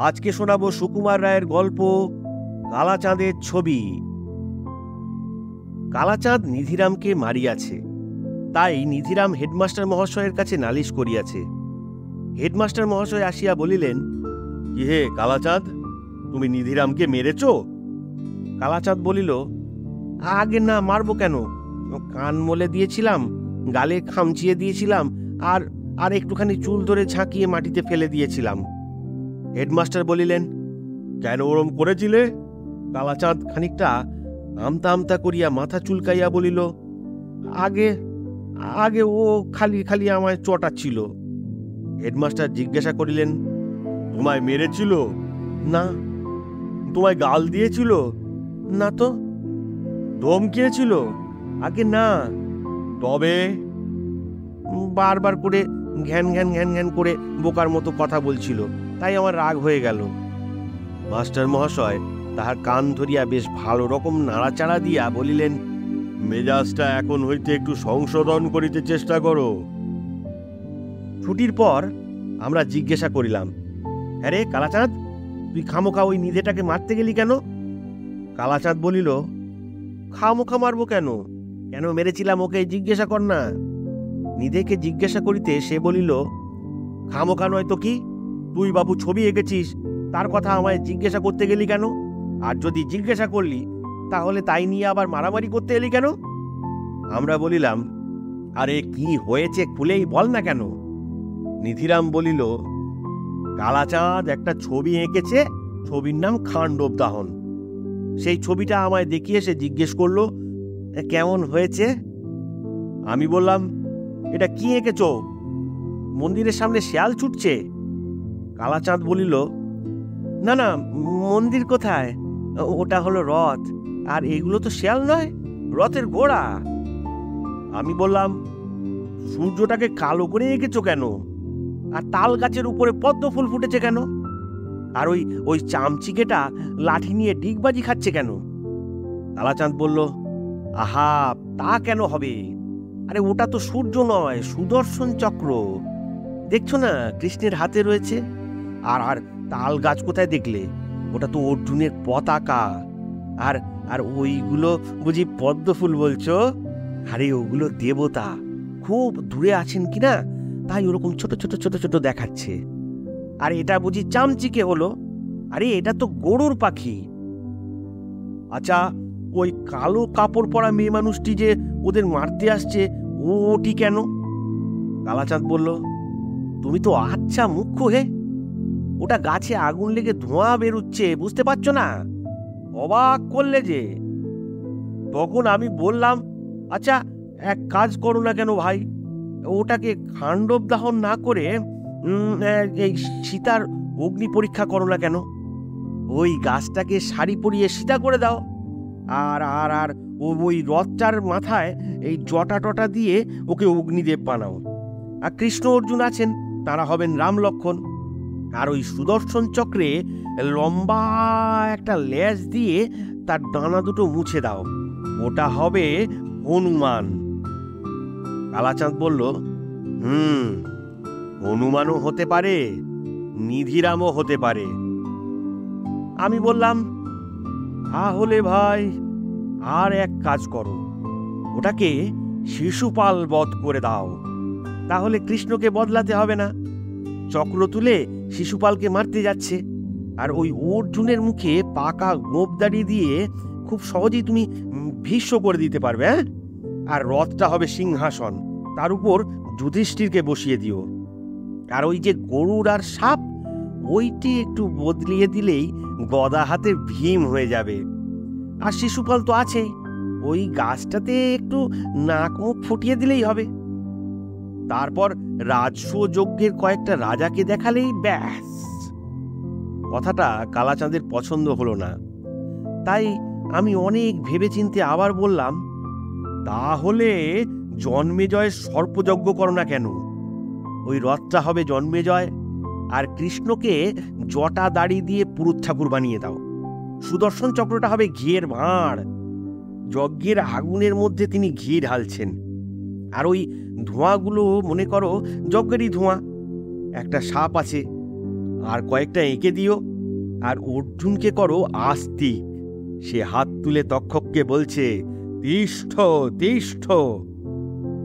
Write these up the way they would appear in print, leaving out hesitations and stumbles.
আজকে শোনাবো সুকুমার রায়ের গল্প কালাচাঁদের ছবি। কালাচাঁদ নিধিরামকে মারিয়াছে, তাই নিধিরাম হেডমাস্টার মহাশয়ের কাছে নালিশ করিয়াছে। হেডমাস্টার মহাশয় আসিয়া বলিলেন, কি হে কালাচাঁদ, তুমি নিধিরামকে মেরেছ? কালাচাঁদ বলিল, আগে না, মারবো কেন? কান মলে দিয়েছিলাম, গালে খামচিয়ে দিয়েছিলাম, আর আর একটুখানি চুল ধরে ঝাঁকিয়ে মাটিতে ফেলে দিয়েছিলাম। হেডমাস্টার বলিলেন, কেন ওরম করেছিলে? কালাচাঁদ খানিকটা আমতা আমতা করিয়া মাথা চুলকাইয়া বলিল, আগে আগে ও খালি খালি আমায় চটাচ্ছিল। হেডমাস্টার জিজ্ঞাসা করিলেন, তোমায় মেরেছিল? না। তোমায় গাল দিয়েছিল? না তো। ধমকিয়েছিল? আগে না। তবে? বারবার করে ঘ্যান ঘ্যান ঘ্যান ঘ্যান করে বোকার মতো কথা বলছিল, তাই আমার রাগ হয়ে গেল। মাস্টার মহাশয় তাহার কান ধরিয়া বেশ ভালো রকম নাড়াচাড়া দিয়া বলিলেন, মেজাজটা এখন হইতে একটু সংশোধন করিতে চেষ্টা করো। ছুটির পর আমরা জিজ্ঞাসা করিলাম, আরে কালাচাঁদ, তুই খামোখা ওই নিধেটাকে মারতে গেলি কেন? কালাচাঁদ বলিল, খামোখা মারবো কেন? কেন মেরেছিলাম ওকে জিজ্ঞাসা কর না। নিধেকে জিজ্ঞাসা করিতে সে বলিল, খামোখা নয় তো কি, তুই বাবু ছবি এঁকেছিস, তার কথা আমায় জিজ্ঞাসা করতে গেলি কেন? আর যদি জিজ্ঞাসা করলি, তাহলে তাই নিয়ে আবার মারামারি করতে এলি কেন? আমরা বলিলাম, আরে কি হয়েছে খুলেই বল না কেন? নিধিরাম বলিল, কালাচাঁদ একটা ছবি এঁকেছে, ছবির নাম খান্ডব দাহন। সেই ছবিটা আমায় দেখিয়ে সে জিজ্ঞেস করলো, কেমন হয়েছে? আমি বললাম, এটা কি এঁকেছ? মন্দিরের সামনে শেয়াল ছুটছে। কালাচাঁদ বলিল, না না, মন্দির কোথায়? ওটা হলো রথ, আর এগুলো তো শেয়াল নয়, রথের ঘোড়া। আমি বললাম, সূর্যটাকে কালো করে এঁকেছ কেন? আর তাল গাছের উপরে পদ্ম ফুল ফুটেছে কেন? আর ওই ওই চামচিকেটা লাঠি নিয়ে ডিগবাজি খাচ্ছে কেন? কালাচাঁদ বলল, আহা, তা কেন হবে? আরে ওটা তো সূর্য নয়, সুদর্শন চক্র। দেখছো না, কৃষ্ণের হাতে রয়েছে। আর আর তাল গাছ কোথায় দেখলে? ওটা তো অর্জুনের পতাকা। আর আর ওইগুলো বুঝি পদ্ম ফুল বলছো? আরে ওগুলো দেবতা, খুব দূরে আছেন কিনা, তাই ওরকম ছোট ছোট ছোট ছোট দেখাচ্ছে। আর এটা বুঝি চামচিকে হলো? আরে এটা তো গরুর পাখি। আচ্ছা, ওই কালো কাপড় পরা মেয়ে মানুষটি যে ওদের মারতে আসছে, ওটি কেন? কালাচাঁদ বলল, তুমি তো আচ্ছা মুখ্য হে, ওটা গাছে আগুন লেগে ধোঁয়া বেরুচ্ছে, বুঝতে পারছো না? অবাক করলে যে। তখন আমি বললাম, আচ্ছা এক কাজ করো না কেন ভাই, ওটাকে খান্ডব দাহন না করে এই সীতার অগ্নি পরীক্ষা করো না কেন? ওই গাছটাকে শাড়ি পরিয়ে সীতা করে দাও, আর আর আর ওই রথটার মাথায় এই জটা টটা দিয়ে ওকে অগ্নিদেব বানাও। আর কৃষ্ণ অর্জুন আছেন, তারা হবেন রাম লক্ষণ। আর ওই সুদর্শন চক্রে লম্বা একটা লেজ দিয়ে তার ডানা দুটো মুছে দাও, ওটা হবে হনুমান। কালাচাঁদ বলল, হনুমানও হতে পারে, নিধিরামও হতে পারে। আমি বললাম, তাহলে ভাই আর এক কাজ করো, ওটাকে শিশুপাল বধ করে দাও, তাহলে কৃষ্ণকে বদলাতে হবে না। চক্র তুলে শিশুপালকে মারতে যাচ্ছে, আর ওই অর্জুনের মুখে পাকা গোঁপদাড়ি দিয়ে খুব সহজেই তুমি ভীষ্ম করে দিতে পারবে। আর রথটা হবে সিংহাসন, তার উপর যুধিষ্ঠিরকে বসিয়ে দিও। আর ওই যে গরুর আর সাপ, ওইটি একটু বদলিয়ে দিলেই গদা হাতে ভীম হয়ে যাবে। আর শিশুপাল তো আছেই, ওই গাছটাতে একটু নাক মুখ ফুটিয়ে দিলেই হবে। তারপর রাজস্ব যজ্ঞের কয়েকটা রাজাকে দেখালেই ব্যাস। কথাটা কালাচাঁদের পছন্দ হলো না, তাই আমি অনেক ভেবেচিন্তে আবার বললাম, তাহলে জন্মেজয়ের সর্পযজ্ঞ করো না কেন? ওই রথটা হবে জন্মেজয়, আর কৃষ্ণকে জটা দাড়ি দিয়ে পুরুত ঠাকুর বানিয়ে দাও। সুদর্শন চক্রটা হবে ঘিয়ের ভাঁড়, যজ্ঞের আগুনের মধ্যে তিনি ঘি ঢালছেন। আর ওই ধোঁয়াগুলো মনে করো যজ্ঞেরই ধোঁয়া। একটা সাপ আছে, আর কয়েকটা এঁকে দিও, আর অর্জুনকে করো আস্তিক। সে হাত তুলে তক্ষককে বলছে, তিষ্ঠ তিষ্ঠ।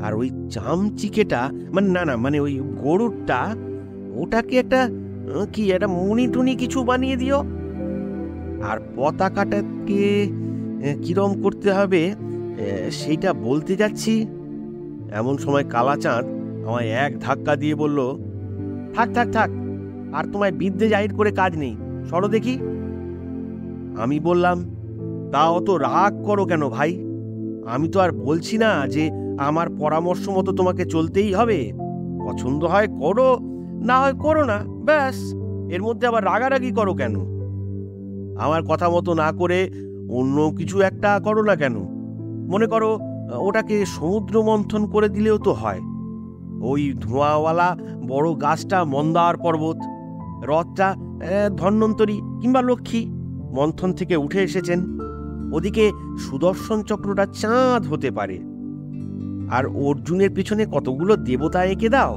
আর ওই চামচিকেটা, মানে না না, মানে ওই গরুরটা, ওটাকে একটা কি একটা মুনি টুনি কিছু বানিয়ে দিও। আর পতাকাটাকে কিরম করতে হবে সেইটা বলতে যাচ্ছি, এমন সময় কালাচাঁদ আমায় এক ধাক্কা দিয়ে বলল, থাক থাক থাক, আর তোমায় বিদ্যে জাহির করে কাজ নেই, সরো দেখি। আমি বললাম, তা অত রাগ করো কেন ভাই? আমি তো আর বলছি না যে আমার পরামর্শ মতো তোমাকে চলতেই হবে। পছন্দ হয় করো, না হয় করো না, ব্যাস। এর মধ্যে আবার রাগারাগি করো কেন? আমার কথা মতো না করে অন্য কিছু একটা করো না কেন? মনে করো ওটাকে সমুদ্র মন্থন করে দিলেও তো হয়। ওই ধোঁয়াওয়ালা বড় গাছটা মন্দার পর্বত, রথটা ধন্বন্তরী কিংবা লক্ষ্মী মন্থন থেকে উঠে এসেছেন। ওদিকে সুদর্শন চক্রটা চাঁদ হতে পারে। আর অর্জুনের পিছনে কতগুলো দেবতা এঁকে দাও,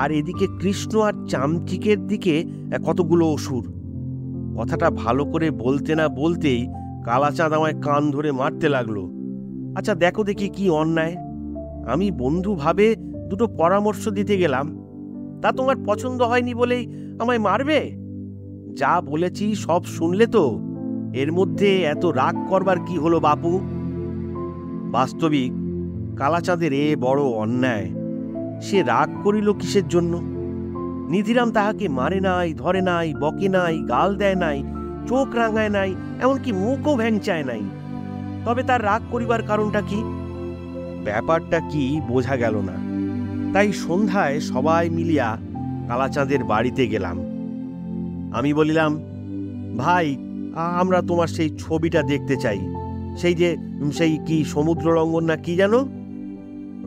আর এদিকে কৃষ্ণ আর চামচিকের দিকে কতগুলো অসুর। কথাটা ভালো করে বলতে না বলতেই কালাচাঁদ আমায় কান ধরে মারতে লাগলো। আচ্ছা দেখো দেখি কি অন্যায়। আমি বন্ধু ভাবে দুটো পরামর্শ দিতে গেলাম, তা তোমার পছন্দ হয়নি বলেই আমায় মারবে? যা বলেছি সব শুনলে তো? এর মধ্যে এত রাগ করবার কি হলো বাপু? বাস্তবিক কালাচাঁদের এ বড় অন্যায়। সে রাগ করিল কিসের জন্য? নিধিরাম তাহাকে মারে নাই, ধরে নাই, বকে নাই, গাল দেয় নাই, চোখ রাঙায় নাই, এমনকি মুখও ভ্যাংচায় নাই। তবে তার রাগ করিবার কারণটা কি? ব্যাপারটা কি বোঝা গেল না। তাই সন্ধ্যায় সবাই মিলিয়া কালাচাঁদের বাড়িতে গেলাম। আমি বলিলাম, ভাই, আমরা তোমার সেই ছবিটা দেখতে চাই। সেই কি সমুদ্র লঙ্ঘন না কি যেন?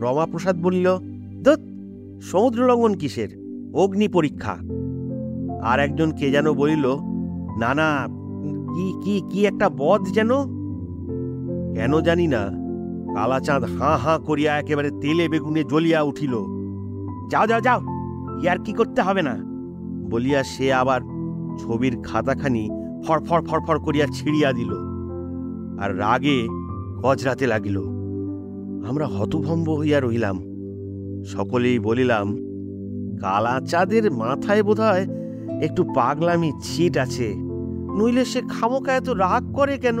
রমাপ্রসাদ বলিল, ধুৎ, সমুদ্র লঙ্ঘন কিসের? অগ্নি পরীক্ষা। আর একজন কে যেন বলিল, না না, কি কি কি একটা বধ যেন। কেন জানি না কালাচাঁদ হাঁ হাঁ করিয়া একেবারে তেলে বেগুনে জ্বলিয়া উঠিল। যাও যাও যাও, ইয়ার কি করতে হবে না বলিয়া সে আবার ছবির খাতাখানি ফরফর ফরফর করিয়া ছিঁড়িয়া দিল, আর রাগে গজরাতে লাগিল। আমরা হতভম্ব হইয়া রহিলাম। সকলেই বলিলাম, কালাচাঁদের মাথায় বোধহয় একটু পাগলামি ছিট আছে, নইলে সে খামোকা এত রাগ করে কেন?